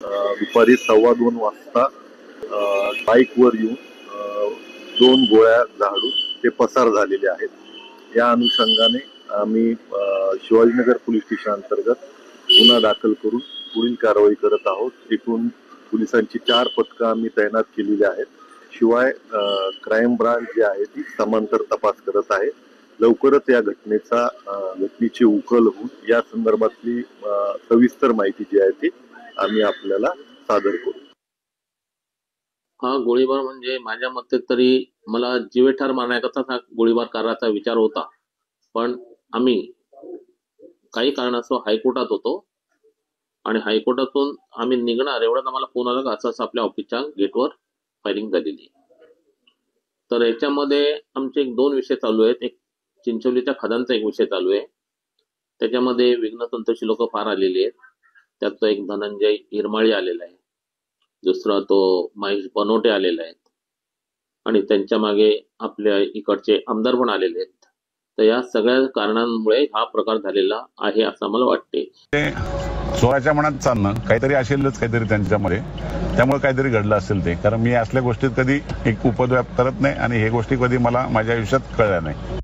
दुपारी 2:15 वाजता बाईकवर येऊन 2 गोळ्या झाडून ते पसार झालेले आहेत. या अनुषंगाने आम्ही शिवाजीनगर पोलीस स्टेशन अंतर्गत गुन्हा दाखल करून पुढील कारवाई करत आहोत. एकूण पोलिसांची 4 पथकं आम्ही तैनात केलेली आहेत. शिवाय क्राईम ब्रांच जी आहे ती समांतर तपास करत आहे. लवकरच या घटनेची उकल होऊन या संदर्भातली सविस्तर माहिती जी आहे ती आम्ही आपल्याला सादर करू. हा गोळीबार म्हणजे माझ्या मते तरी मला जीवेठार मारण्याकरता हा गोळीबार करायचा विचार होता, पण आम्ही काही कारणास्तव हायकोर्टात होतो आणि हायकोर्टातून आम्ही निघणार एवढ्यात आम्हाला फोन आला का असं आपल्या ऑफिसच्या गेटवर फायरिंग झालेली. तर याच्यामध्ये आमचे 2 विषय चालू आहेत. एक चिंचोलीच्या खदानचा एक विषय चालू आहे. त्याच्यामध्ये विघ्नतंत्रची लोक फार आलेली आहेत. त्यात एक धनंजय हिरमाळी आलेला आहे, दुसरा तो महेश बनोटे आलेला आहेत आणि त्यांच्या मागे आपल्या इकडचे आमदार पण आलेले आहेत. तर या सगळ्या कारणांमुळे हा प्रकार झालेला आहे असं मला वाटते. चोराच्या मनात चालणं काहीतरी असेलच, काहीतरी त्यांच्यामध्ये, त्यामुळे काहीतरी घडलं असेल ते. कारण मी असल्या गोष्टीत कधी एक उपद्व्याप करत नाही आणि हे गोष्टी कधी मला माझ्या आयुष्यात कळल्या नाही.